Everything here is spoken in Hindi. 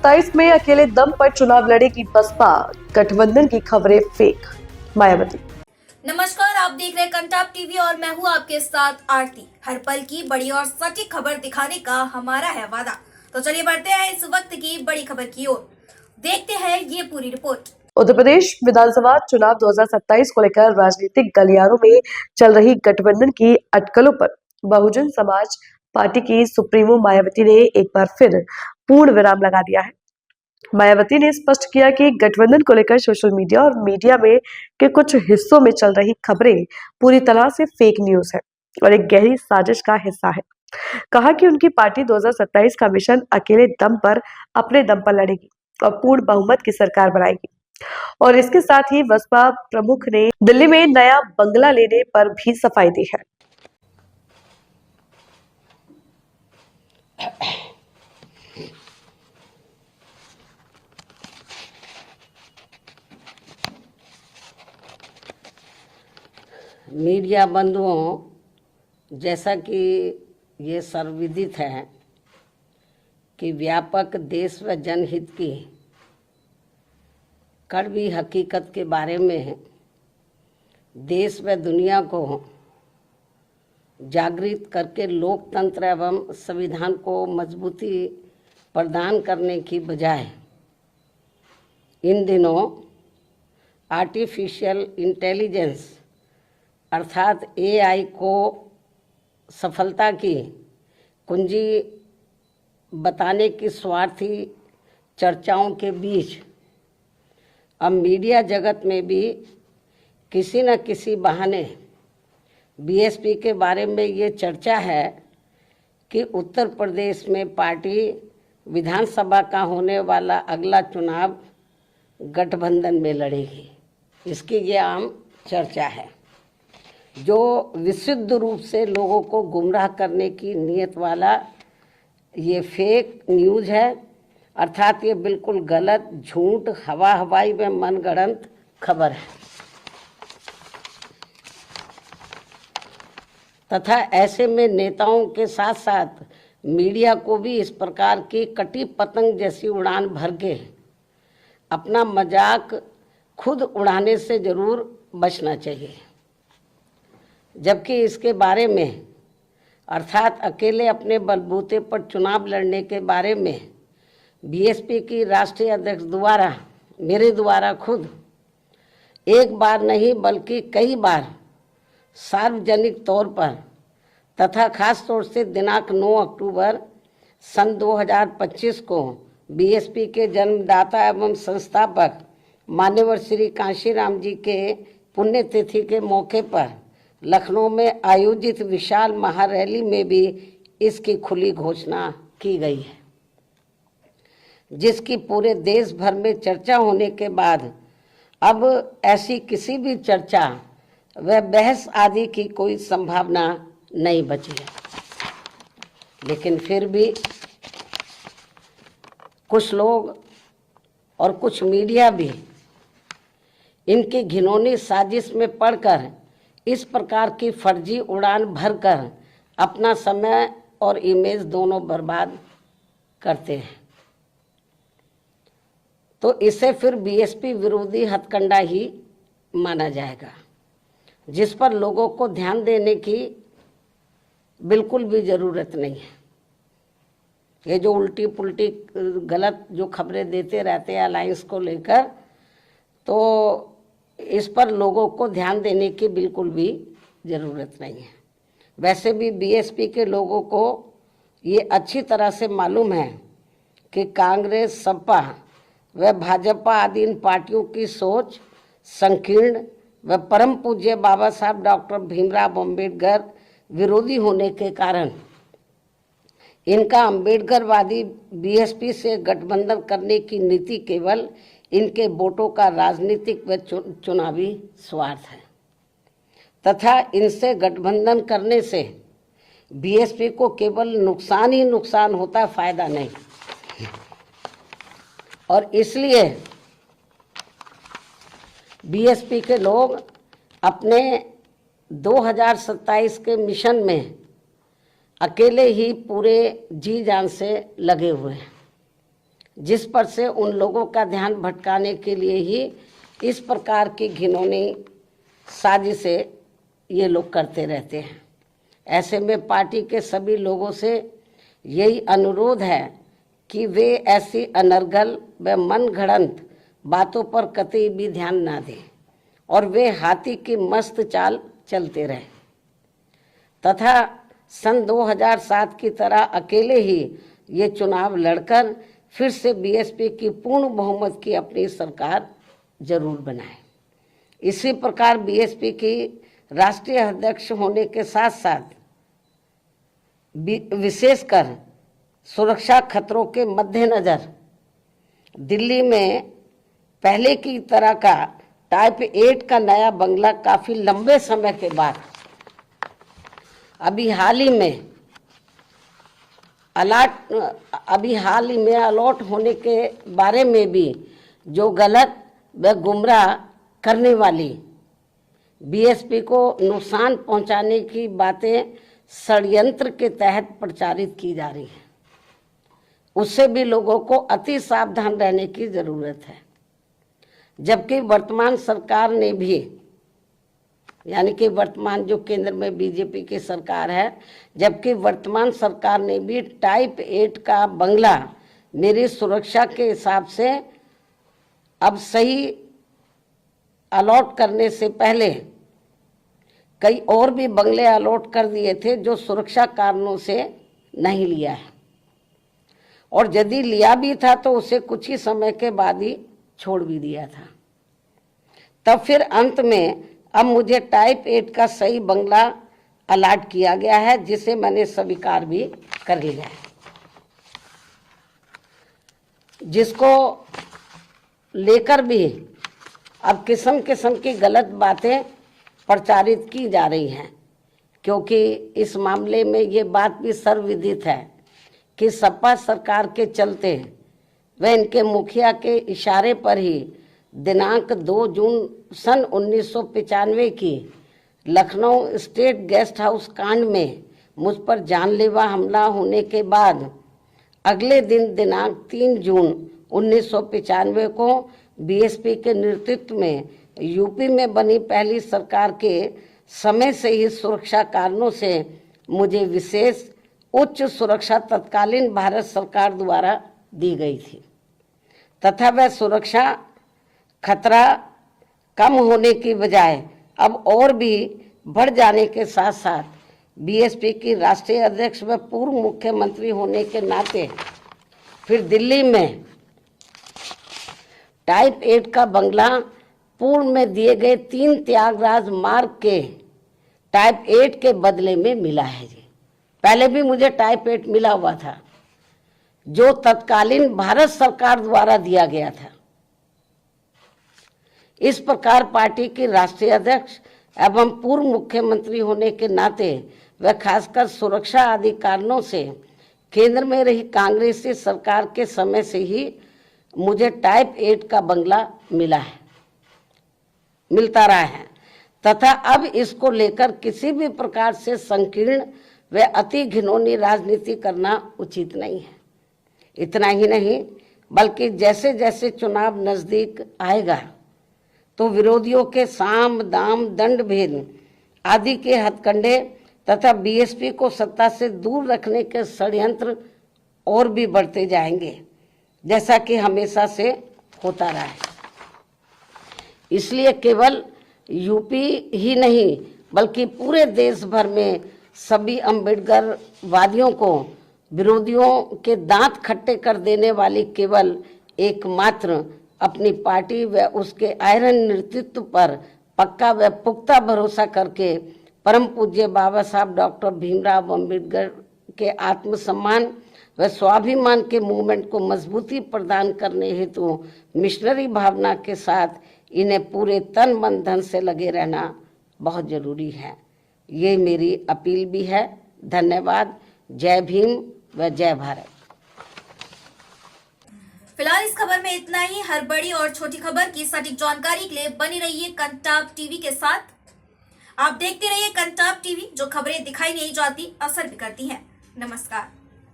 2027 में अकेले दम पर चुनाव लड़ेगी बसपा, गठबंधन की खबरें फेक। मायावती। नमस्कार, आप देख रहे हैं कंटाप टीवी और मैं हूं आपके साथ आरती। हर पल की बड़ी और सटीक खबर दिखाने का हमारा है वादा। तो चलिए बढ़ते हैं इस वक्त की बड़ी खबर की ओर। देखते हैं ये पूरी रिपोर्ट। उत्तर प्रदेश विधानसभा चुनाव 2027 को लेकर राजनीतिक गलियारों में चल रही गठबंधन की अटकलों पर बहुजन समाज पार्टी की सुप्रीमो मायावती ने एक बार फिर पूर्ण विराम लगा दिया है। मायावती ने स्पष्ट किया कि गठबंधन को लेकर सोशल मीडिया और मीडिया में के कुछ हिस्सों में चल रही खबरें पूरी तरह से फेक न्यूज है और एक गहरी साजिश का हिस्सा है। कहा कि उनकी पार्टी 2027 का मिशन अकेले दम पर अपने दम पर लड़ेगी और पूर्ण बहुमत की सरकार बनाएगी। और इसके साथ ही बसपा प्रमुख ने दिल्ली में नया बंगला लेने पर भी सफाई दी है। मीडिया बंधुओं, जैसा कि ये सर्वविदित है कि व्यापक देश व जनहित की कड़वी हकीकत के बारे में देश व दुनिया को जागृत करके लोकतंत्र एवं संविधान को मजबूती प्रदान करने की बजाय इन दिनों आर्टिफिशियल इंटेलिजेंस अर्थात एआई को सफलता की कुंजी बताने की स्वार्थी चर्चाओं के बीच अब मीडिया जगत में भी किसी न किसी बहाने बीएसपी के बारे में ये चर्चा है कि उत्तर प्रदेश में पार्टी विधानसभा का होने वाला अगला चुनाव गठबंधन में लड़ेगी। इसकी ये आम चर्चा है, जो विशुद्ध रूप से लोगों को गुमराह करने की नीयत वाला ये फेक न्यूज़ है। अर्थात ये बिल्कुल गलत, झूठ, हवाई में मनगढ़ंत खबर है तथा ऐसे में नेताओं के साथ साथ मीडिया को भी इस प्रकार की कटी पतंग जैसी उड़ान भर के अपना मजाक खुद उड़ाने से जरूर बचना चाहिए। जबकि इसके बारे में अर्थात अकेले अपने बलबूते पर चुनाव लड़ने के बारे में बीएसपी की राष्ट्रीय अध्यक्ष द्वारा मेरे द्वारा खुद एक बार नहीं बल्कि कई बार सार्वजनिक तौर पर तथा खास तौर से दिनांक 9 अक्टूबर सन 2025 को बीएसपी के जन्मदाता एवं संस्थापक मान्यवर श्री कांशीराम जी के पुण्यतिथि के मौके पर लखनऊ में आयोजित विशाल महारैली में भी इसकी खुली घोषणा की गई है, जिसकी पूरे देश भर में चर्चा होने के बाद अब ऐसी किसी भी चर्चा व बहस आदि की कोई संभावना नहीं बची है। लेकिन फिर भी कुछ लोग और कुछ मीडिया भी इनकी घिनौनी साजिश में पड़कर इस प्रकार की फर्जी उड़ान भरकर अपना समय और इमेज दोनों बर्बाद करते हैं, तो इसे फिर बीएसपी विरोधी हथकंडा ही माना जाएगा, जिस पर लोगों को ध्यान देने की बिल्कुल भी ज़रूरत नहीं है। ये जो उल्टी पुल्टी गलत जो खबरें देते रहते हैं अलायंस को लेकर, तो इस पर लोगों को ध्यान देने की बिल्कुल भी ज़रूरत नहीं है। वैसे भी बीएसपी के लोगों को ये अच्छी तरह से मालूम है कि कांग्रेस, सपा व भाजपा आदि इन पार्टियों की सोच संकीर्ण व परम पूज्य बाबा साहब डॉक्टर भीमराव अम्बेडकर विरोधी होने के कारण इनका अम्बेडकरवादी बीएसपी से गठबंधन करने की नीति केवल इनके वोटों का राजनीतिक व चुनावी स्वार्थ है तथा इनसे गठबंधन करने से बीएसपी को केवल नुकसान ही नुकसान होता है, फायदा नहीं। और इसलिए बीएसपी के लोग अपने 2027 के मिशन में अकेले ही पूरे जी जान से लगे हुए हैं। जिस पर से उन लोगों का ध्यान भटकाने के लिए ही इस प्रकार की घिनौनी साजिशें ये लोग करते रहते हैं। ऐसे में पार्टी के सभी लोगों से यही अनुरोध है कि वे ऐसी अनर्गल व मनगढ़ंत बातों पर कतई भी ध्यान ना दें और वे हाथी की मस्त चाल चलते रहें तथा सन 2007 की तरह अकेले ही ये चुनाव लड़कर फिर से बीएसपी की पूर्ण बहुमत की अपनी सरकार जरूर बनाए। इसी प्रकार बीएसपी की राष्ट्रीय अध्यक्ष होने के साथ साथ विशेषकर सुरक्षा खतरों के मद्देनजर दिल्ली में पहले की तरह का टाइप 8 का नया बंगला काफी लंबे समय के बाद अभी हाल ही में अलॉट होने के बारे में भी जो गलत व गुमराह करने वाली बीएसपी को नुकसान पहुंचाने की बातें षड्यंत्र के तहत प्रचारित की जा रही है, उससे भी लोगों को अति सावधान रहने की जरूरत है। जबकि वर्तमान सरकार ने भी, यानी कि वर्तमान जो केंद्र में बीजेपी की सरकार है, जबकि वर्तमान सरकार ने भी टाइप 8 का बंगला मेरी सुरक्षा के हिसाब से अब सही अलॉट करने से पहले कई और भी बंगले अलॉट कर दिए थे जो सुरक्षा कारणों से नहीं लिया है, और यदि लिया भी था तो उसे कुछ ही समय के बाद ही छोड़ भी दिया था। तब फिर अंत में अब मुझे टाइप 8 का सही बंगला अलॉट किया गया है, जिसे मैंने स्वीकार भी कर लिया है। जिसको लेकर भी अब किस्म किस्म की गलत बातें प्रचारित की जा रही हैं, क्योंकि इस मामले में ये बात भी सर्वविदित है कि सपा सरकार के चलते व इनके मुखिया के इशारे पर ही दिनांक 2 जून सन 1995 की लखनऊ स्टेट गेस्ट हाउस कांड में मुझ पर जानलेवा हमला होने के बाद अगले दिन दिनांक 3 जून 1995 को बीएसपी के नेतृत्व में यूपी में बनी पहली सरकार के समय से ही सुरक्षा कारणों से मुझे विशेष उच्च सुरक्षा तत्कालीन भारत सरकार द्वारा दी गई थी तथा वह सुरक्षा खतरा कम होने की बजाय अब और भी बढ़ जाने के साथ साथ बीएसपी की राष्ट्रीय अध्यक्ष व पूर्व मुख्यमंत्री होने के नाते फिर दिल्ली में टाइप 8 का बंगला पूर्व में दिए गए 3 त्यागराज मार्ग के टाइप 8 के बदले में मिला है जी। पहले भी मुझे टाइप 8 मिला हुआ था जो तत्कालीन भारत सरकार द्वारा दिया गया था। इस प्रकार पार्टी की राष्ट्रीय अध्यक्ष एवं पूर्व मुख्यमंत्री होने के नाते व खासकर सुरक्षा आदि कारणों से केंद्र में रही कांग्रेसी सरकार के समय से ही मुझे टाइप 8 का बंगला मिलता रहा है तथा अब इसको लेकर किसी भी प्रकार से संकीर्ण व अति घिनौनी राजनीति करना उचित नहीं है। इतना ही नहीं बल्कि जैसे जैसे चुनाव नजदीक आएगा तो विरोधियों के साम दाम दंड भेद आदि के हथकंडे तथा बीएसपी को सत्ता से दूर रखने के षड्यंत्र और भी बढ़ते जाएंगे, जैसा कि हमेशा से होता रहा है। इसलिए केवल यूपी ही नहीं बल्कि पूरे देश भर में सभी अम्बेडकर वादियों को विरोधियों के दांत खट्टे कर देने वाली केवल एकमात्र अपनी पार्टी व उसके आयरन नेतृत्व पर पक्का व पुख्ता भरोसा करके परम पूज्य बाबा साहब डॉक्टर भीमराव अम्बेडकर के आत्मसम्मान व स्वाभिमान के मूवमेंट को मजबूती प्रदान करने हेतु मिशनरी भावना के साथ इन्हें पूरे तन मन धन से लगे रहना बहुत जरूरी है। ये मेरी अपील भी है। धन्यवाद। जय भीम व जय भारत। फिलहाल इस खबर में इतना ही। हर बड़ी और छोटी खबर की सटीक जानकारी के लिए बनी रहिए कंटाप टीवी के साथ। आप देखते रहिए कंटाप टीवी, जो खबरें दिखाई नहीं जाती असर भी करती हैं। नमस्कार।